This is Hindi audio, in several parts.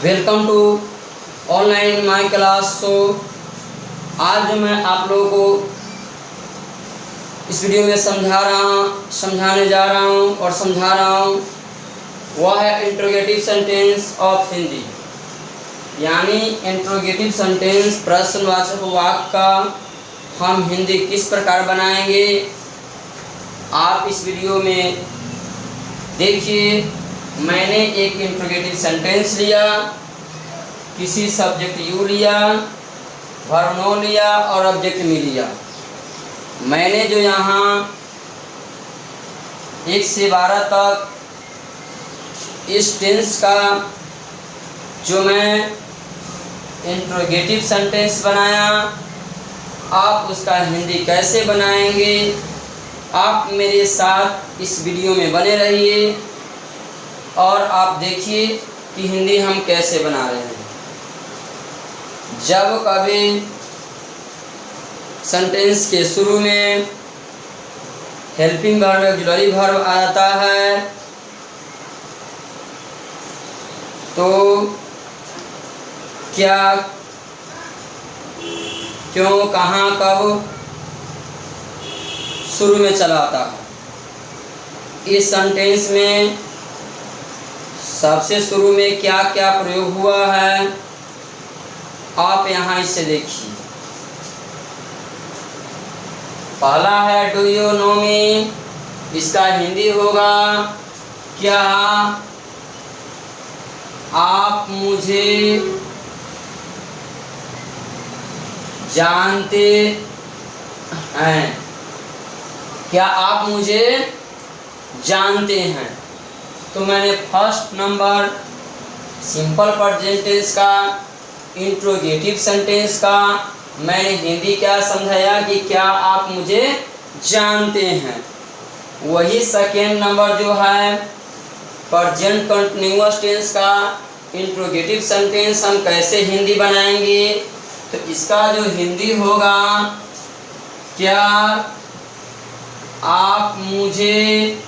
Welcome to online my class. आज जो मैं आप लोगों को इस वीडियो में समझाने जा रहा हूँ और समझा रहा हूँ वह है इंट्रोगेटिव सेंटेंस ऑफ हिंदी, यानी इंट्रोगेटिव सेंटेंस प्रश्नवाचक वाक्य का हम हिंदी किस प्रकार बनाएंगे। आप इस वीडियो में देखिए, मैंने एक इंट्रोगेटिव सेंटेंस लिया, किसी सब्जेक्ट यू लिया, वर्ब नो लिया और ऑब्जेक्ट मी लिया। मैंने जो यहाँ 1 से 12 तक इस टेंस का जो मैं इंट्रोगेटिव सेंटेंस बनाया, आप उसका हिंदी कैसे बनाएंगे, आप मेरे साथ इस वीडियो में बने रहिए और आप देखिए कि हिंदी हम कैसे बना रहे हैं। जब कभी सेंटेंस के शुरू में हेल्पिंग वर्ब ऑक्सिलरी वर्ब आ जाता है तो क्या, क्यों, कहाँ, कब शुरू में चला आता है। इस सेंटेंस में सबसे शुरू में क्या क्या प्रयोग हुआ है, आप यहाँ इसे देखिए। पहला है डू यू नो मी, इसका हिंदी होगा क्या आप मुझे जानते हैं, क्या आप मुझे जानते हैं। तो मैंने first number simple present tense का, इंट्रोगेटिव सेंटेंस का मैंने हिंदी क्या समझाया कि क्या आप मुझे जानते हैं। वही सेकेंड नंबर जो है प्रेजेंट कंटिन्यूअस टेंस का इंट्रोगेटिव सेंटेंस हम कैसे हिंदी बनाएंगे। तो इसका जो हिंदी होगा, क्या आप मुझे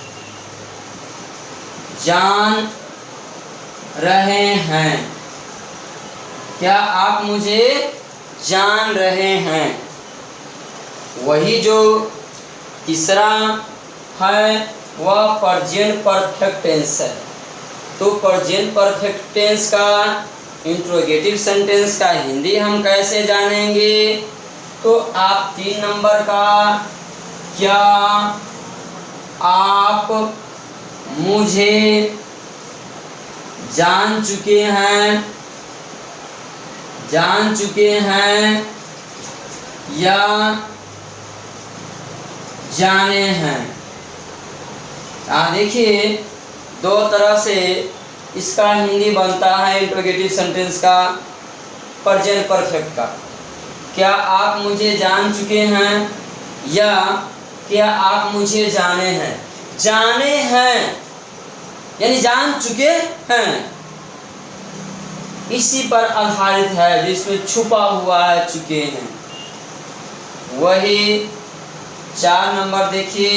जान रहे हैं, क्या आप मुझे जान रहे हैं। वही जो तीसरा है वह प्रेजेंट परफेक्ट टेंस है। तो प्रेजेंट परफेक्ट टेंस का इंट्रोगेटिव सेंटेंस का हिंदी हम कैसे जानेंगे। तो आप 3 नंबर का क्या आप मुझे जान चुके हैं या जाने हैं। देखिए, 2 तरह से इसका हिंदी बनता है इंट्रोगेटिव सेंटेंस का प्रेजेंट परफेक्ट का। क्या आप मुझे जान चुके हैं या क्या आप मुझे जाने हैं। जाने हैं यानी जान चुके हैं, इसी पर आधारित है, जिसमें छुपा हुआ है चुके हैं। वही 4 नंबर देखिए,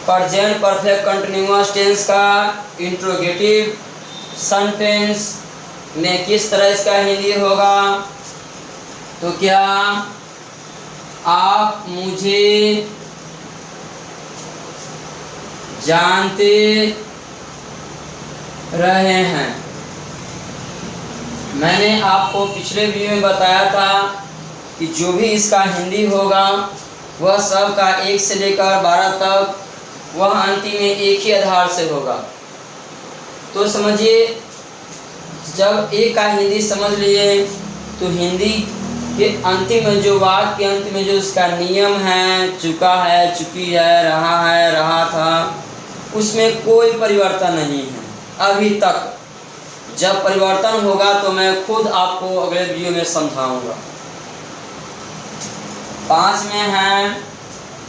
प्रेजेंट परफेक्ट कंटिन्यूअस टेंस का इंट्रोगेटिव सेंटेंस में किस तरह इसका हिंदी होगा। तो क्या आप मुझे जानते रहे हैं। मैंने आपको पिछले वीडियो में बताया था कि जो भी इसका हिंदी होगा वह सब का 1 से लेकर 12 तक वह अंतिम में एक ही आधार से होगा। तो समझिए, जब एक का हिंदी समझ लिए तो हिंदी के अंतिम में जो वाक्य के अंत में जो इसका नियम है, चुका है, चुकी है, रहा था, उसमें कोई परिवर्तन नहीं है अभी तक। जब परिवर्तन होगा तो मैं खुद आपको अगले वीडियो में समझाऊंगा। 5 में है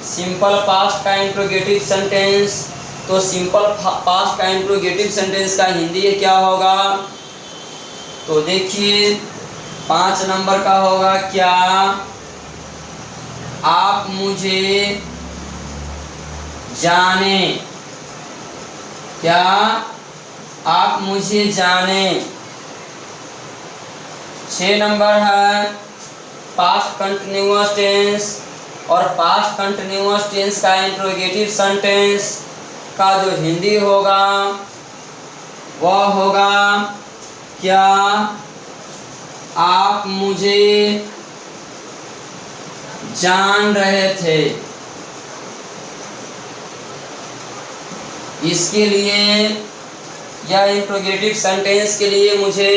सिंपल पास्ट का इंट्रोगेटिव सेंटेंस। तो सिंपल पास्ट का इंट्रोगेटिव सेंटेंस का हिंदी क्या होगा। तो देखिए, 5 नंबर का होगा क्या आप मुझे जाने, क्या आप मुझे जाने। 6 नंबर है पास्ट कंटिन्यूअस टेंस, और पास्ट कंटिन्यूअस टेंस का इंट्रोगेटिव सेंटेंस का जो हिंदी होगा वह होगा क्या आप मुझे जान रहे थे। इसके लिए या इंट्रोगेटिव सेंटेंस के लिए मुझे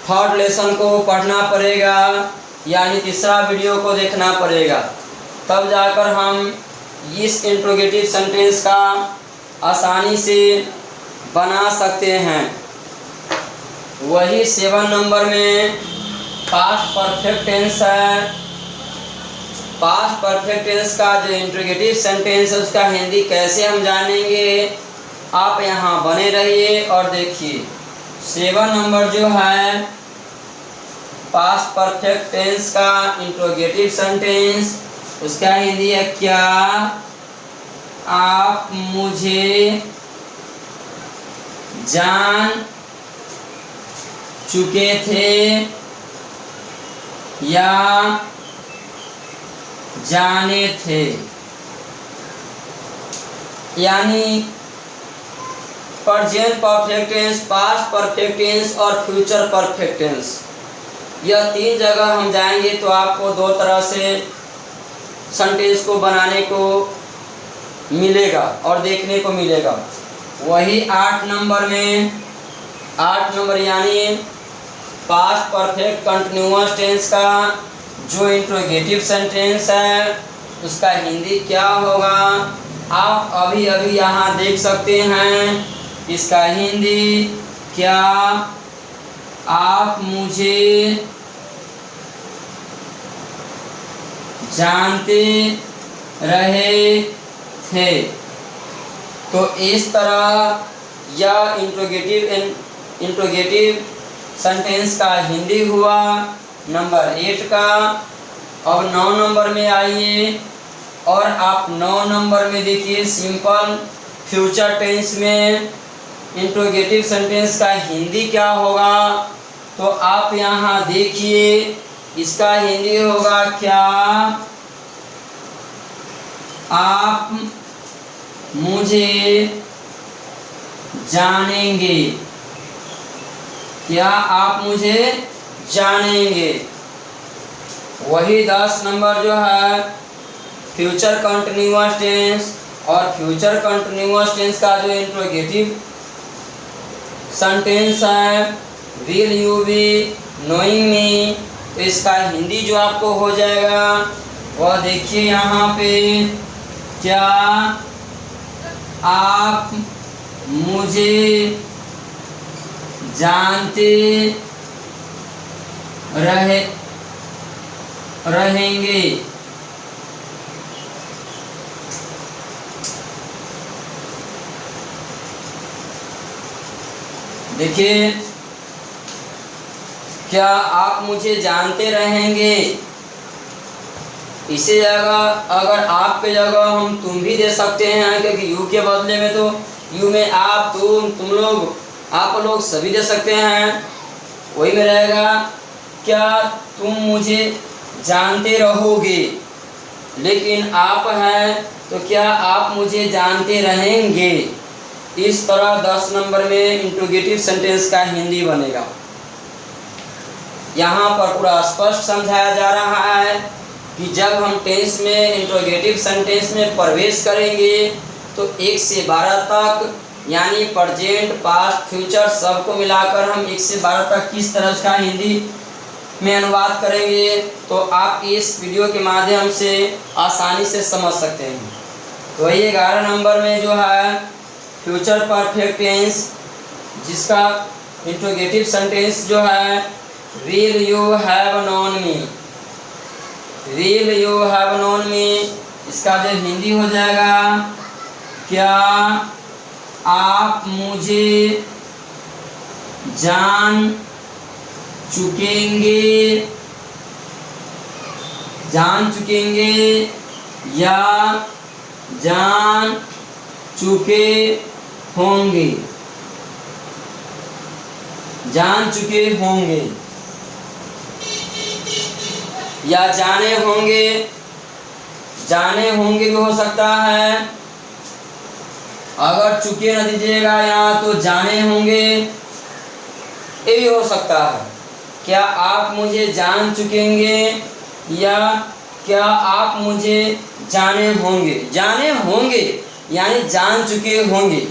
थर्ड लेसन को पढ़ना पड़ेगा, यानी तीसरा वीडियो को देखना पड़ेगा, तब जाकर हम इस इंट्रोगेटिव सेंटेंस का आसानी से बना सकते हैं। वही 7 नंबर में पास्ट परफेक्ट टेंस है। पास्ट परफेक्ट टेंस का जो इंट्रोगेटिव सेंटेंस है उसका हिंदी कैसे हम जानेंगे, आप यहाँ बने रहिए और देखिए। 7 नंबर जो है पास्ट परफेक्ट टेंस का इंट्रोगेटिव सेंटेंस, उसका हिंदी है क्या आप मुझे जान चुके थे या जाने थे। यानी present perfect tense, past perfect tense और फ्यूचर परफेक्ट टेंस, यह 3 जगह हम जाएंगे तो आपको 2 तरह से सेंटेंस को बनाने को मिलेगा और देखने को मिलेगा। वही 8 नंबर में 8 नंबर यानी पास्ट परफेक्ट कंटिन्यूअस टेंस का जो इंट्रोगेटिव सेंटेंस है उसका हिंदी क्या होगा, आप अभी अभी यहाँ देख सकते हैं। इसका हिंदी क्या आप मुझे जानते रहे थे। तो इस तरह यह इंट्रोगेटिव सेंटेंस का हिंदी हुआ नंबर 8 का। अब 9 नंबर में आइए और आप 9 नंबर में देखिए सिंपल फ्यूचर टेंस में इंट्रोगेटिव सेंटेंस का हिंदी क्या होगा। तो आप यहाँ देखिए, इसका हिंदी होगा क्या आप मुझे जानेंगे। क्या आप मुझे जानेंगे। वही 10 नंबर जो है फ्यूचर कंटिन्यूअस टेंस, और फ्यूचर कंटिन्यूअस टेंस का जो इंट्रोगेटिव सेंटेंस है will you be knowing me, तो इसका हिंदी जो आपको हो जाएगा वह देखिए यहाँ पे, क्या आप मुझे जानते रहेंगे। देखिए, क्या आप मुझे जानते रहेंगे। इसी जगह अगर आपके जगह हम तुम भी दे सकते हैं, क्योंकि यू के बदले में तो यू में आप, तुम लोग, आप लोग सभी दे सकते हैं। वही में रहेगा क्या तुम मुझे जानते रहोगे, लेकिन आप हैं तो क्या आप मुझे जानते रहेंगे। इस तरह 10 नंबर में इंट्रोगेटिव सेंटेंस का हिंदी बनेगा। यहाँ पर पूरा स्पष्ट समझाया जा रहा है कि जब हम टेंस में इंट्रोगेटिव सेंटेंस में प्रवेश करेंगे तो 1 से 12 तक, यानी प्रेजेंट, पास्ट, फ्यूचर सबको मिलाकर हम 1 से 12 तक किस तरह उसका हिंदी में अनुवाद करेंगे, तो आप इस वीडियो के माध्यम से आसानी से समझ सकते हैं। तो वही 11 नंबर में जो है फ्यूचर परफेक्ट टेंस, जिसका इंट्रोगेटिव सेंटेंस जो है will you have known me. Will you have known me, इसका जो हिंदी हो जाएगा क्या आप मुझे जान चुकेंगे या जान चुके होंगे। जान चुके होंगे या जाने होंगे। जाने होंगे भी हो सकता है, अगर चुके न दीजिएगा यहाँ तो जाने होंगे ये भी हो सकता है। क्या आप मुझे जान चुकेंगे या क्या आप मुझे जाने होंगे। जाने होंगे यानी जान चुके होंगे,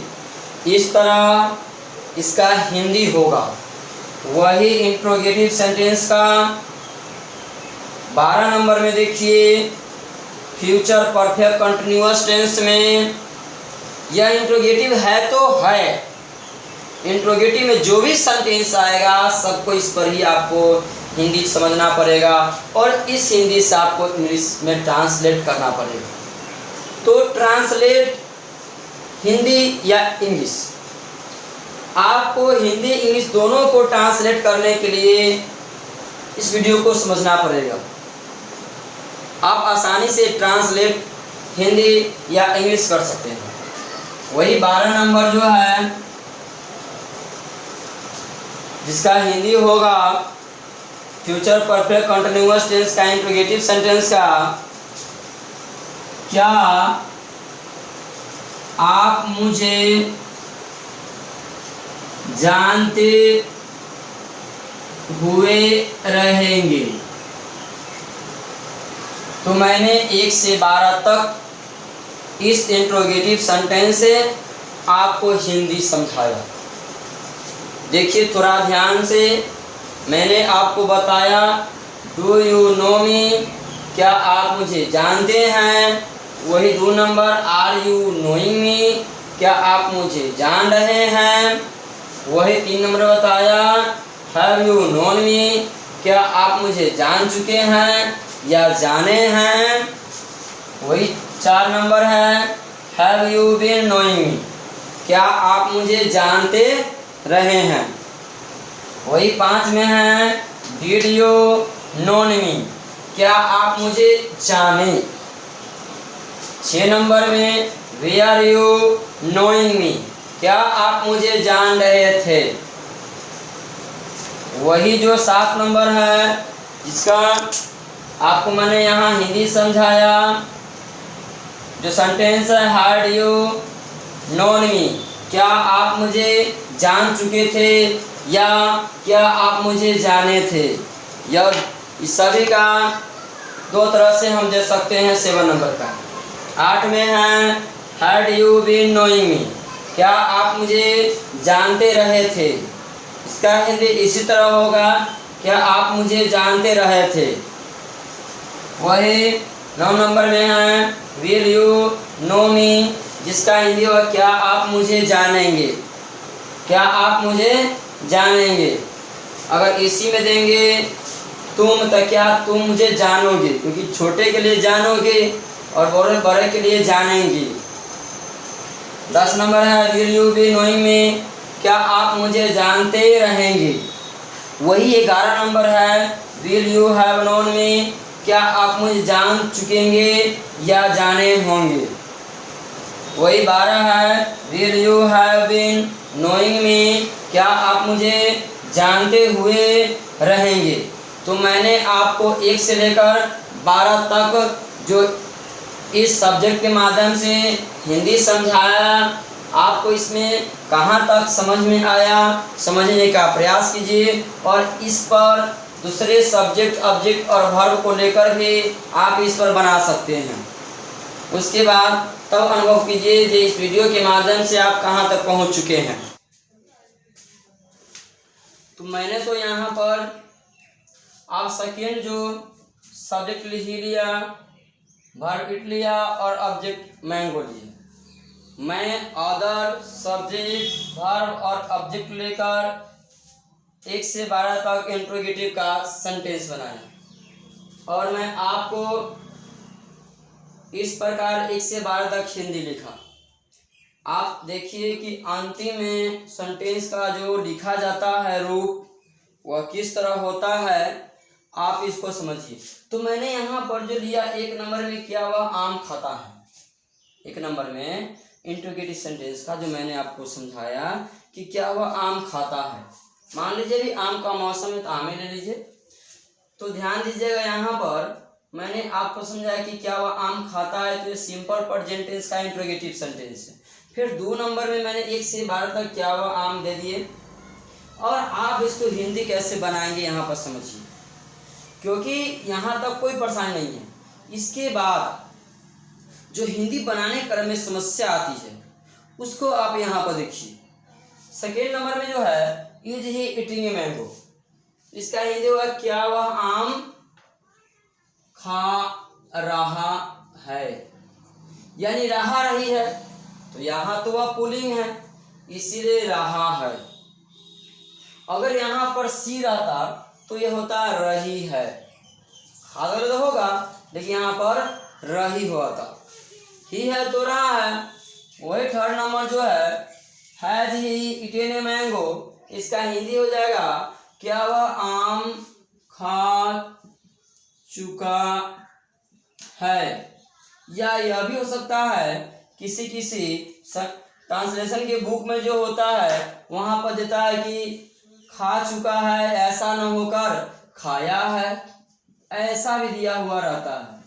इस तरह इसका हिंदी होगा। वही इंट्रोगेटिव सेंटेंस का 12 नंबर में देखिए, फ्यूचर परफेक्ट कंटिन्यूअस टेंस में यह इंट्रोगेटिव है तो है। इंट्रोगेटिव में जो भी सेंटेंस आएगा सबको इस पर ही आपको हिंदी समझना पड़ेगा और इस हिंदी से आपको इंग्लिश में ट्रांसलेट करना पड़ेगा। तो ट्रांसलेट हिंदी या इंग्लिश, आपको हिंदी इंग्लिश दोनों को ट्रांसलेट करने के लिए इस वीडियो को समझना पड़ेगा। आप आसानी से ट्रांसलेट हिंदी या इंग्लिश कर सकते हैं। वही 12 नंबर जो है जिसका हिंदी होगा फ्यूचर परफेक्ट कंटिन्यूअस टेंस का इंट्रोगेटिव सेंटेंस का, क्या आप मुझे जानते हुए रहेंगे। तो मैंने 1 से 12 तक इस इंट्रोगेटिव सेंटेंस से आपको हिंदी समझाया। देखिए थोड़ा ध्यान से, मैंने आपको बताया डू यू नो मी, क्या आप मुझे जानते हैं। वही 2 number are you knowing me, क्या आप मुझे जान रहे हैं। वही 3 नंबर बताया हैव यू नोन मी, क्या आप मुझे जान चुके हैं या जाने हैं। वही 4 नंबर है have you been knowing me, क्या आप मुझे जानते रहे हैं। वही 5 में है डिड यू नोन मी, क्या आप मुझे जाने। 6 नंबर में वे आर यू नोइंग मी, क्या आप मुझे जान रहे थे। वही जो 7 नंबर है जिसका आपको मैंने यहाँ हिंदी समझाया, जो सेंटेंस है हार्ड यू नोन मी, क्या आप मुझे जान चुके थे या क्या आप मुझे जाने थे। यह इस सभी का 2 तरह से हम दे सकते हैं 7 नंबर का। 8 में है had you been knowing me, क्या आप मुझे जानते रहे थे। इसका हिंदी इसी तरह होगा क्या आप मुझे जानते रहे थे। वही 9 नंबर में है विल यू नो मी, जिसका हिंदी होगा क्या आप मुझे जानेंगे। क्या आप मुझे जानेंगे। अगर इसी में देंगे तुम, तो क्या तुम मुझे जानोगे, क्योंकि छोटे के लिए जानोगे और बड़े बड़े के लिए जानेंगे। 10 नंबर है will you be knowing me, क्या आप मुझे जानते रहेंगे। वही 11 नंबर है विल यू हैव नोन मी, क्या आप मुझे जान चुकेंगे या जाने होंगे। वही 12 है will you have been knowing me, क्या आप मुझे जानते हुए रहेंगे। तो मैंने आपको 1 से लेकर 12 तक जो इस सब्जेक्ट के माध्यम से हिंदी समझाया, आपको इसमें कहाँ तक समझ में आया समझने का प्रयास कीजिए और इस पर दूसरे सब्जेक्ट ऑब्जेक्ट और वर्ब को लेकर भी आप इस पर बना सकते हैं। उसके बाद तब अनुभव कीजिए कि इस वीडियो के माध्यम से आप कहाँ तक पहुँच चुके हैं। तो मैंने तो यहाँ पर आप सेकेंड जो सब्जेक्ट लिख लिया, वर्ब लिख लिया और ऑब्जेक्ट मैंगो लिया। मैं अदर सब्जेक्ट वर्ब और ऑब्जेक्ट लेकर 1 से 12 तक इंट्रोगेटिव का सेंटेंस बनाया और मैं आपको इस प्रकार 1 से 12 तक हिंदी लिखा। आप देखिए कि अंतिम में सेंटेंस का जो लिखा जाता है रूप वह किस तरह होता है, आप इसको समझिए। तो मैंने यहाँ पर जो लिया 1 नंबर में क्या हुआ, आम खाता है। 1 नंबर में इंट्रोगेटिव सेंटेंस का जो मैंने आपको समझाया कि क्या हुआ, आम खाता है। मान लीजिए भी आम का मौसम है तो आम ही ले लीजिए। तो ध्यान दीजिएगा, यहाँ पर मैंने आपको समझाया कि क्या वह आम खाता है, तो ये सिंपल प्रेजेंट टेंस का इंट्रोगेटिव सेंटेंस है। फिर 2 नंबर में मैंने 1 से 12 तक क्या वह आम दे दिए, और आप इसको हिंदी कैसे बनाएंगे यहाँ पर समझिए, क्योंकि यहाँ तक कोई परेशानी नहीं है। इसके बाद जो हिंदी बनाने क्रम में समस्या आती है उसको आप यहाँ पर देखिए। सेकेंड नंबर में जो है is he eating a mango, इसका हिंदी होगा क्या वह आम खा रहा है, यानी रहा रही है, तो यहाँ तो वह पुल्लिंग है इसीलिए रहा है। अगर यहाँ पर सी रहता तो यह होता रही है, अगर तो होगा, लेकिन यहाँ पर रही हुआ था, ही है तो रहा है। वही थर्ड नंबर जो has he eaten A mango, इसका हिंदी हो जाएगा क्या वह आम खा चुका है। या यह भी हो सकता है किसी किसी ट्रांसलेशन के बुक में जो होता है वहाँ पर देता है कि खा चुका है, ऐसा न होकर खाया है, ऐसा भी दिया हुआ रहता है।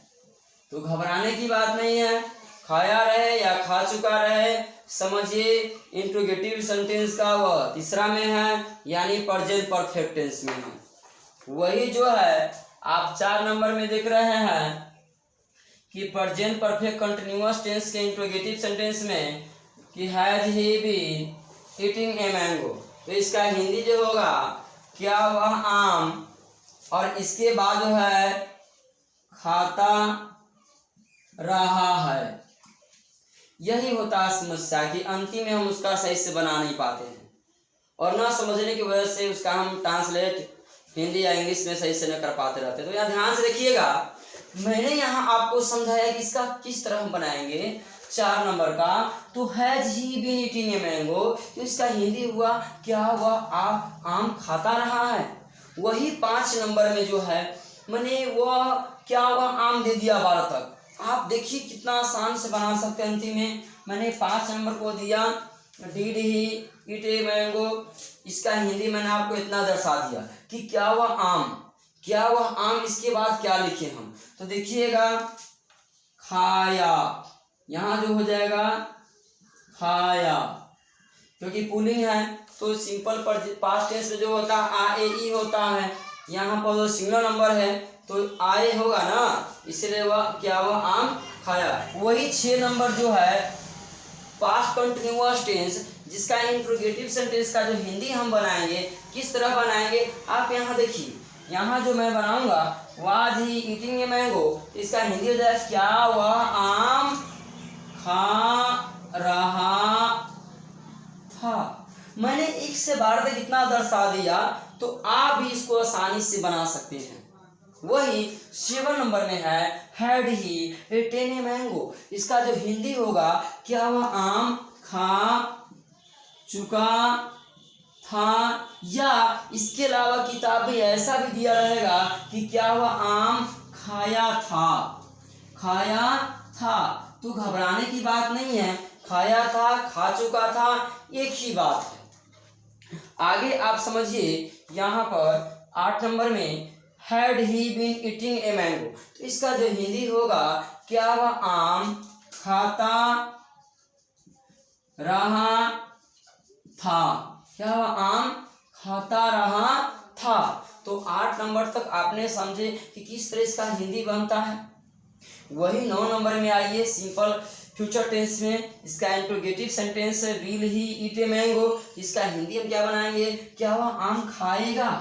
तो घबराने की बात नहीं है, खाया रहे या खा चुका रहे, समझिए इंट्रोगेटिव सेंटेंस का वह तीसरा में है, यानी प्रेजेंट परफेक्ट टेंस में है। वही जो है आप 4 नंबर में देख रहे हैं कि प्रेजेंट परफेक्ट कंटिन्यूअस टेंस के इंट्रोगेटिव सेंटेंस में कि has he been eating a mango, तो इसका हिंदी जो होगा क्या वह आम, और इसके बाद जो है खाता रहा है। यही होता है समस्या कि अंतिम में हम उसका सही से बना नहीं पाते हैं, और ना समझने की वजह से उसका हम ट्रांसलेट हिंदी या इंग्लिश में सही से न कर पाते रहते। तो यहाँ ध्यान से देखिएगा, मैंने यहाँ आपको समझाया कि इसका किस तरह हम बनाएंगे 4 नंबर का। तो has he been eating a mango, तो इसका हिंदी हुआ क्या वह आम खाता रहा है। वही 5 नंबर में जो है मैंने वह क्या वह आम दे दिया 12 तक। आप देखिए कितना आसान से बना सकते हैं। अंतिम में मैंने 5 नंबर को दिया did he eat A mango, इसका हिंदी मैंने आपको इतना दर्शा दिया कि क्या वह आम, क्या वह आम, इसके बाद क्या लिखे हम, तो देखिएगा खाया, यहाँ जो हो जाएगा खाया, क्योंकि पुल्लिंग है तो सिंपल पास्ट टेंस में जो होता है आ ए ई होता है, यहाँ पर जो सिंगल नंबर है तो आए होगा ना, इसलिए वह क्या वह आम खाया। वही 6 नंबर जो है पास्ट कंटिन्यूअस टेंस, जिसका इंट्रोगेटिव सेंटेंस का जो हिंदी हम बनाएंगे किस तरह बनाएंगे आप यहाँ देखिए। यहाँ जो मैं बनाऊंगा was he eating a mango, इसका हिंदी हो जाएगा क्या वह आम खा रहा था। मैंने 1 से 12 तक इतना दर्शा दिया, तो आप भी इसको आसानी से बना सकते हैं। वही 7 नंबर में है had he eaten A mango, इसका जो हिंदी होगा क्या वह आम खा चुका था, या इसके अलावा किताब भी ऐसा भी दिया रहेगा कि क्या वह आम खाया था, खाया था। तो घबराने की बात नहीं है, खाया था खा चुका था एक ही बात है। आगे आप समझिए यहाँ पर 8 नंबर में had he been eating a mango, तो इसका जो हिंदी होगा क्या वह आम खाता रहा था, क्या वह आम खाता रहा था। तो 8 नंबर तक आपने समझे कि किस तरह इसका हिंदी बनता है। वही 9 नंबर में आइए सिंपल फ्यूचर टेंस में, इसका इंट्रोगेटिव सेंटेंस है will he eat A mango, इसका हिंदी हम क्या बनाएंगे क्या वह आम खाएगा,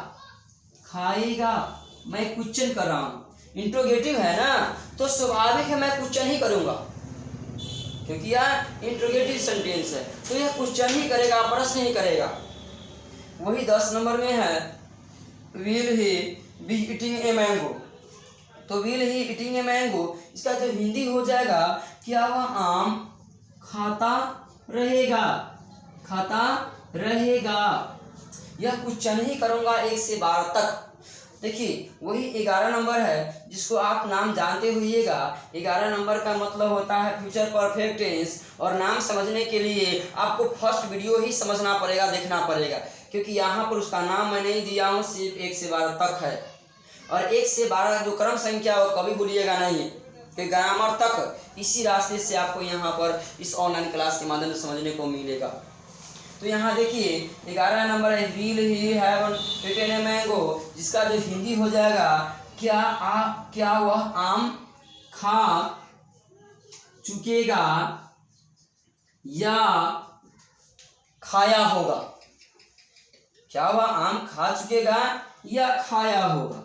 खाएगा। मैं क्वेश्चन कर रहा हूँ, इंट्रोगेटिव है ना तो स्वाभाविक है मैं क्वेश्चन ही करूँगा, क्योंकि यह इंट्रोगेटिव सेंटेंस है तो यह क्वेश्चन ही करेगा, प्रश्न ही करेगा। वही 10 नंबर में है will he be eating a mango, तो will he eating a mango, इसका जो हिंदी हो जाएगा क्या वह आम खाता रहेगा, खाता रहेगा। यह क्वेश्चन ही करूँगा 1 से 12 तक। देखिए वही 11 नंबर है जिसको आप नाम जानते होइएगा। 11 नंबर का मतलब होता है फ्यूचर परफेक्ट टेंस, और नाम समझने के लिए आपको फर्स्ट वीडियो ही समझना पड़ेगा, देखना पड़ेगा। क्योंकि यहाँ पर उसका नाम मैं नहीं दिया हूँ, सिर्फ 1 से 12 तक है। और 1 से 12 जो क्रम संख्या हो कभी भूलिएगा नहीं, कि ग्रामर तक इसी रास्ते से आपको यहाँ पर इस ऑनलाइन क्लास के माध्यम से समझने को मिलेगा। तो यहाँ देखिए 11 नंबर है, will he have eaten a mango, जिसका जो हिंदी हो जाएगा क्या वह आम खा चुकेगा या खाया होगा। क्या वह आम खा चुकेगा या खाया होगा,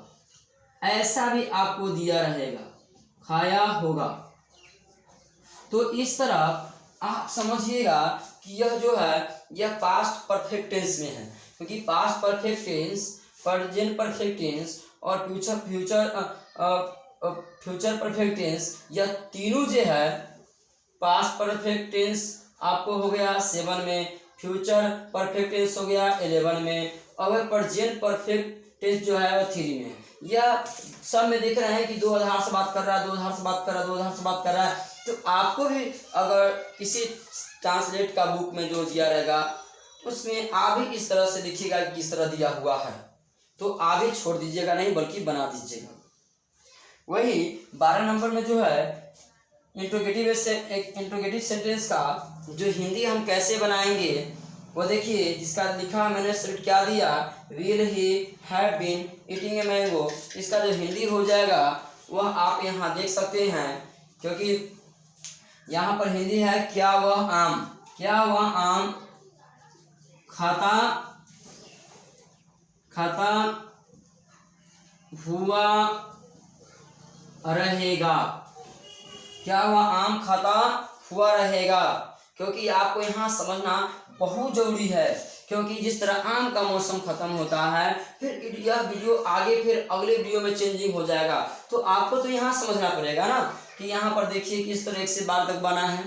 ऐसा भी आपको दिया रहेगा, खाया होगा। तो इस तरह आप समझिएगा कि यह जो है यह पास्ट परफेक्ट टेंस में है, क्योंकि past perfect tense, present perfect tense और फ्यूचर परफेक्ट टेंस, यह तीनों जो है पास्ट परफेक्ट टेंस आपको हो गया 7 में, फ्यूचर परफेक्ट टेंस हो गया 11 में, और प्रेजेंट परफेक्ट टेंस जो है वो 3 में। यह सब में देख रहे हैं कि 2 आधार से बात कर रहा है, 2 आधार से बात कर रहा है, 2 आधार से बात कर रहा है। तो आपको भी अगर किसी ट्रांसलेट का बुक में जो दिया रहेगा उसमें आप भी इस तरह से लिखिएगा कि किस तरह दिया हुआ है, तो आप भी छोड़ दीजिएगा नहीं बल्कि बना दीजिएगा। वही 12 नंबर में जो है इंट्रोगेटिव सेंटेंस का जो हिंदी हम कैसे बनाएंगे वो देखिए, जिसका लिखा मैंने सिर्फ क्या दिया, will he have been eating a mango, इसका जो हिंदी हो जाएगा वह आप यहाँ देख सकते हैं, क्योंकि यहाँ पर हिंदी है क्या वह आम खाता हुआ रहेगा, क्या वह आम खाता हुआ रहेगा। क्योंकि आपको यहाँ समझना बहुत जरूरी है, क्योंकि जिस तरह आम का मौसम खत्म होता है फिर यह वीडियो आगे फिर अगले वीडियो में चेंजिंग हो जाएगा, तो आपको तो यहाँ समझना पड़ेगा ना कि यहाँ पर देखिए किस तरह 1 से 12 तक बना है।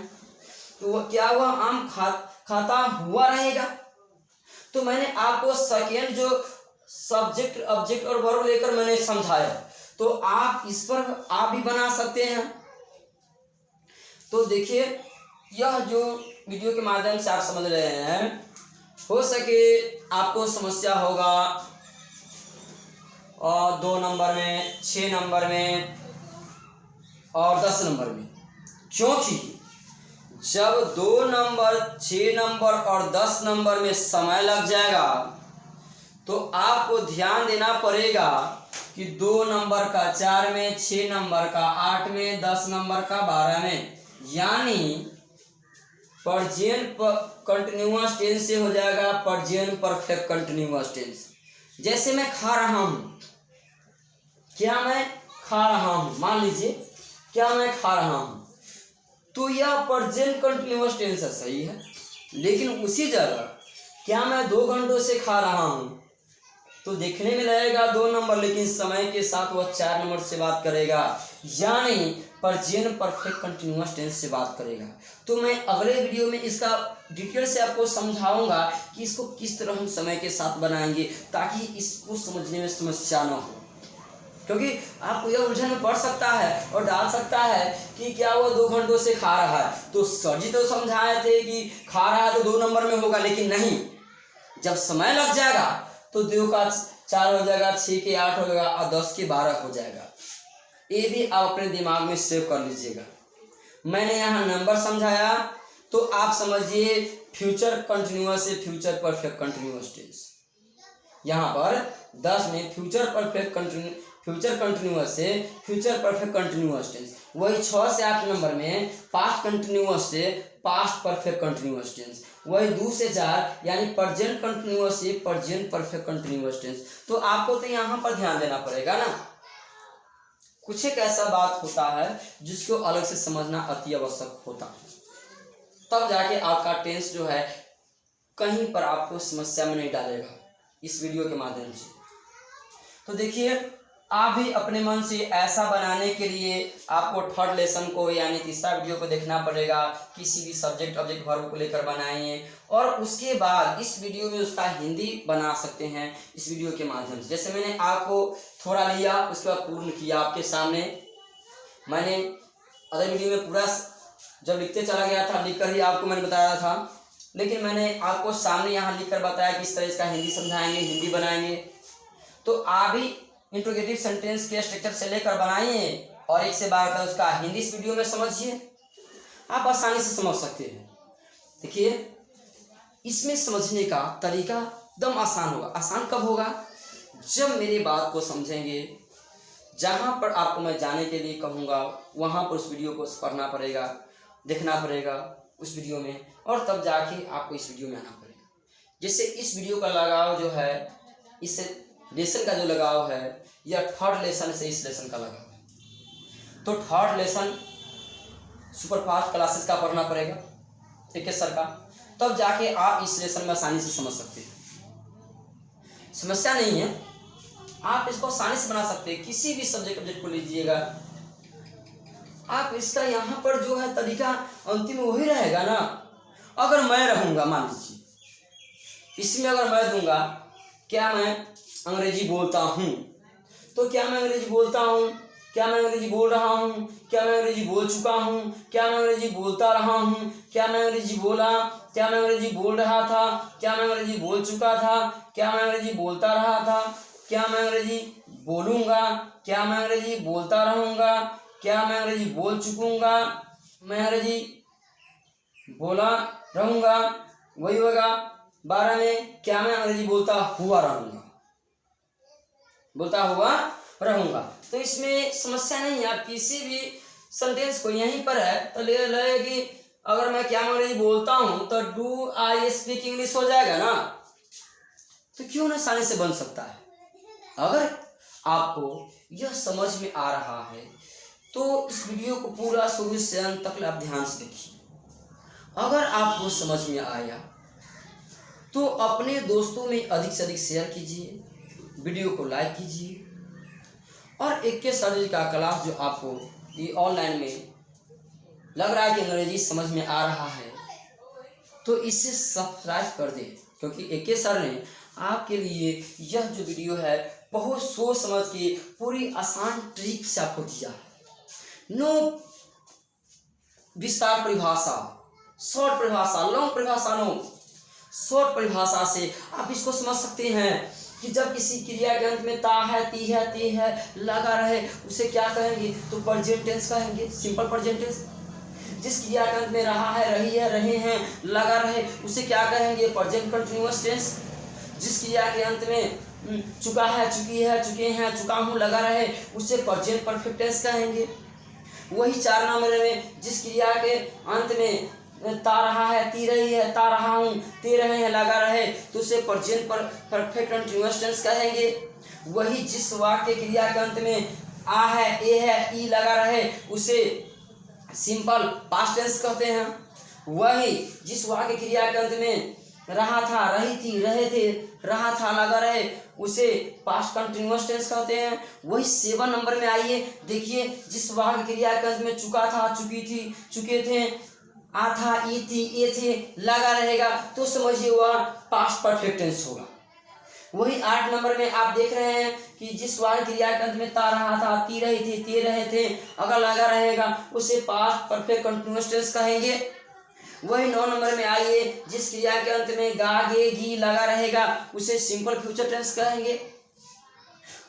तो वह क्या वह आम खाता हुआ रहेगा। तो मैंने आपको सेकेंड जो सब्जेक्ट ऑब्जेक्ट और वर्ब लेकर मैंने समझाया, तो आप इस पर आप भी बना सकते हैं। तो देखिए यह जो वीडियो के माध्यम से आप समझ रहे हैं, हो सके आपको समस्या होगा और 2 नंबर में, 6 नंबर में और 10 नंबर में, क्योंकि जब 2 नंबर, 6 नंबर और 10 नंबर में समय लग जाएगा तो आपको ध्यान देना पड़ेगा कि 2 नंबर का 4 में, 6 नंबर का 8 में, 10 नंबर का 12 में, यानी प्रेजेंट कंटिन्यूअस टेंस से हो जाएगा प्रेजेंट परफेक्ट कंटिन्यूअस टेंस। जैसे मैं खा रहा हूँ, क्या मैं खा रहा हूँ, मान लीजिए क्या मैं खा रहा हूँ, तो यह प्रेजेंट कंटिन्यूअस टेंस है, सही है। लेकिन उसी जगह क्या मैं 2 घंटों से खा रहा हूँ, तो देखने में लगेगा 2 नंबर, लेकिन समय के साथ वह 4 नंबर से बात करेगा, यानी प्रेजेंट परफेक्ट कंटिन्यूअस टेंस से बात करेगा। तो मैं अगले वीडियो में इसका डिटेल से आपको समझाऊंगा कि इसको किस तरह हम समय के साथ बनाएंगे ताकि इसको समझने में समस्या न हो, क्योंकि आपको यह उलझन में पड़ सकता है और डाल सकता है कि क्या वो 2 घंटों से खा रहा है, तो सर जी तो समझाए थे कि खा रहा है तो 2 नंबर में होगा, लेकिन नहीं, जब समय लग जाएगा तो 2 का 4 हो जाएगा, 6 के 8 हो जाएगा और 10 के 12 हो जाएगा। ये भी आप अपने दिमाग में सेव कर लीजिएगा। मैंने यहाँ नंबर समझाया तो आप समझिए फ्यूचर कंटिन्यूअस से फ्यूचर परफेक्ट कंटिन्यूअस टेंस। यहाँ पर 10 में फ्यूचर कंटिन्यूअस से फ्यूचर परफेक्ट कंटिन्यूअस टेंस। वही 6 से 8 नंबर में पास्ट कंटिन्यूअस से पास्ट परफेक्ट कंटिन्यूअस टेंस। वही 2 से 4 यानी प्रेजेंट कंटिन्यूअस से प्रेजेंट परफेक्ट कंटिन्यूअस टेंस। तो आपको तो यहाँ पर ध्यान देना पड़ेगा ना, कुछ एक ऐसा बात होता है जिसको अलग से समझना अति आवश्यक होता है, तब जाके आपका टेंस जो है कहीं पर आपको समस्या में नहीं डालेगा इस वीडियो के माध्यम से। तो देखिए आप भी अपने मन से ऐसा बनाने के लिए आपको 3rd लेसन को यानी तीसरा वीडियो को देखना पड़ेगा। किसी भी सब्जेक्ट ऑब्जेक्ट वर्ब को लेकर बनाइए और उसके बाद इस वीडियो में उसका हिंदी बना सकते हैं इस वीडियो के माध्यम से। जैसे मैंने आपको थोड़ा लिया, उसके बाद पूर्ण किया आपके सामने। मैंने अदर वीडियो में पूरा जब लिखते चला गया था, लिखकर ही आपको मैंने बताया था, लेकिन मैंने आपको सामने यहाँ लिख कर बताया कि इस तरह इसका हिंदी समझाएंगे, हिंदी बनाएंगे। तो आप भी इंट्रोगेटिव सेंटेंस के स्ट्रक्चर से लेकर बनाइए और 1 से 12 तक उसका हिंदी इस वीडियो में समझिए, आप आसानी से समझ सकते हैं। देखिए, इसमें समझने का तरीका एकदम आसान होगा। आसान कब होगा? जब मेरी बात को समझेंगे। जहाँ पर आपको मैं जाने के लिए कहूँगा वहाँ पर उस वीडियो को पढ़ना पड़ेगा, देखना पड़ेगा उस वीडियो में, और तब जाके आपको इस वीडियो में आना पड़ेगा। जैसे इस वीडियो का लगाव जो है, इस लेसन का जो लगाव है, यह 3rd लेसन से इस लेसन का लगाव है। तो 3rd लेसन सुपरफास्ट क्लासेस का पढ़ना पड़ेगा, ठीक है सर का, तब जाके आप इस लेसन में आसानी से समझ सकते हैं। समस्या नहीं है, आप इसको आसानी से बना सकते हैं। किसी भी सब्जेक्ट को लीजिएगा आप, इसका यहाँ पर जो है तरीका अंतिम वही रहेगा ना। अगर मैं रहूँगा, मान लीजिए इसमें अगर मैं दूंगा क्या मैं अंग्रेजी बोलता हूँ, तो क्या मैं अंग्रेजी बोलता हूँ, क्या मैं अंग्रेजी बोल रहा हूँ, क्या मैं अंग्रेजी बोल चुका हूँ, क्या मैं अंग्रेजी बोलता रहा हूँ, क्या मैं अंग्रेजी बोला, क्या मैं अंग्रेजी बोल रहा था, क्या मैं अंग्रेजी बोल चुका था, क्या मैं अंग्रेजी बोलता रहा था, क्या मैं अंग्रेजी बोलूँगा, क्या मैं अंग्रेजी बोलता रहूँगा, क्या मैं अंग्रेजी बोल चुकूँगा, मैं अंग्रेजी बोला रहूँगा, वही होगा 12 में। क्या मैं अंग्रेजी बोलता हुआ रहूँगा, बोलता हुआ रहूँगा। तो इसमें समस्या नहीं है, आप किसी भी सेंटेंस को यहीं पर है तो ले ले कि अगर मैं क्या मैं अंग्रेजी बोलता हूँ तो डू आई स्पीक इंग्लिश हो जाएगा ना, तो क्यों ना आसानी से बन सकता है। अगर आपको यह समझ में आ रहा है तो इस वीडियो को पूरा शुरू से अंत तक आप ध्यान से देखिए। अगर आपको समझ में आया तो अपने दोस्तों में अधिक से अधिक शेयर कीजिए, वीडियो को लाइक कीजिए, और AK सर जी का क्लास जो आपको ये ऑनलाइन में लग रहा है कि अंग्रेजी समझ में आ रहा है तो इसे सब्सक्राइब कर दें, क्योंकि AK सर ने आपके लिए यह जो वीडियो है बहुत सोच समझ के पूरी आसान ट्रिक से आपको दिया है। नो विस्तार परिभाषा, शॉर्ट परिभाषा, लॉन्ग परिभाषा, नो शॉर्ट परिभाषा से आप इसको समझ सकते हैं कि जब किसी क्रिया के अंत में ता है, ती है, ते है लगा रहे उसे क्या कहेंगे, तो प्रेजेंट टेंस कहेंगे, सिंपल प्रेजेंट टेंस। जिस क्रिया के अंत में रहा है, रही है, रहे हैं लगा रहे उसे क्या कहेंगे, प्रेजेंट कंटिन्यूअस टेंस। जिस क्रिया के अंत में चुका है, चुकी है, चुके हैं, चुका हूँ लगा रहे उसे प्रेजेंट परफेक्ट टेंस कहेंगे। वही 4 नंबर में जिस क्रिया के अंत में ता रहा है, ती रही है, ता रहा हूँ, ते रहे हैं लगा रहे तो उसे प्रेजेंट परफेक्ट कंटिन्यूअस टेंस कहेंगे। वही जिस वाक्य क्रिया के अंत में आ है, ए है, ई लगा रहे उसे सिंपल पास्ट टेंस कहते हैं। वही जिस वाक्य क्रिया के अंत में रहा था, रही थी, रहे थे, रहा था लगा रहे उसे पास्ट कंटिन्यूअस टेंस कहते हैं। वही 7 नंबर में आइए, देखिए जिस वाक्य क्रिया के अंत में चुका था, चुकी थी, चुके थे, आ था, ई थी, ए थे लगा रहेगा तो समझिए वह पास्ट परफेक्ट टेंस होगा। वही 8 नंबर में आप देख रहे हैं कि जिस वाक्य क्रिया के अंत में ता रहा था, ती रही थी, ते रहे थे अगर लगा रहेगा उसे पास्ट परफेक्ट कंटिन्यूअस टेंस कहेंगे। वही 9 नंबर में आइए, जिस क्रिया के अंत में गा, गे, गी लगा रहेगा उसे सिंपल फ्यूचर टेंस कहेंगे।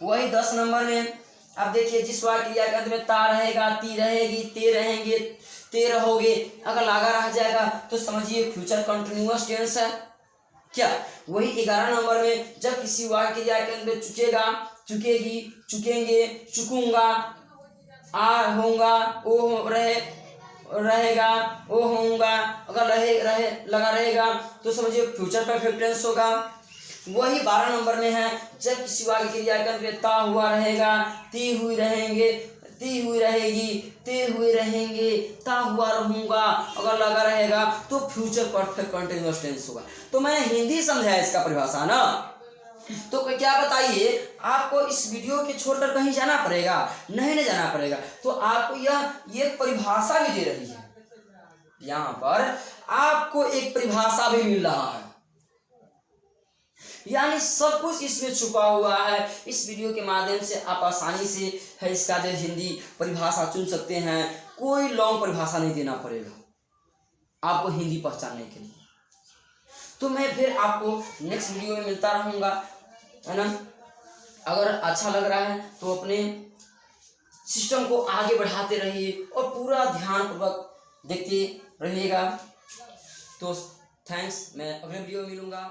वही 10 नंबर में आप देखिए, जिस वाक्य क्रिया के अंत में ता रहेगा, ती रहेगी, ते रहेंगे, ते रहोगे अगर लगा रह जाएगा तो समझिए फ्यूचर कंटिन्यूअस टेंस है क्या। वही 11 नंबर में जब किसी वाक्य क्रिया के अंत में चुकेगा, चुकेगी, चुकेंगे, चुकूंगा, आ होऊंगा, ओ रहेगा, ओ होऊंगा अगर रहे लगा रहेगा तो समझिए फ्यूचर परफेक्ट टेंस होगा। वही 12 नंबर में है, जब किसी वाक्य क्रिया के अंत में ता हुआ रहेगा, ती हुई रहेंगे, ती हुई रहेगी, ते हुए रहेंगे, ता हुआ रहूंगा अगर लगा रहेगा तो फ्यूचर परफेक्ट कंटिन्यूअस टेंस होगा। तो मैंने हिंदी समझाया इसका परिभाषा ना, तो क्या बताइए आपको इस वीडियो के छोड़कर कहीं जाना पड़ेगा? नहीं जाना पड़ेगा। तो आपको ये परिभाषा भी दे रही है, यहाँ पर आपको एक परिभाषा भी मिल रहा है, यानी सब कुछ इसमें छुपा हुआ है। इस वीडियो के माध्यम से आप आसानी से है इसका जो हिंदी परिभाषा चुन सकते हैं, कोई लॉन्ग परिभाषा नहीं देना पड़ेगा आपको हिंदी पहचानने के लिए। तो मैं फिर आपको नेक्स्ट वीडियो में मिलता रहूँगा, है ना। अगर अच्छा लग रहा है तो अपने सिस्टम को आगे बढ़ाते रहिए और पूरा ध्यानपूर्वक देखते रहिएगा। तो थैंक्स, मैं अगले वीडियो में मिलूँगा।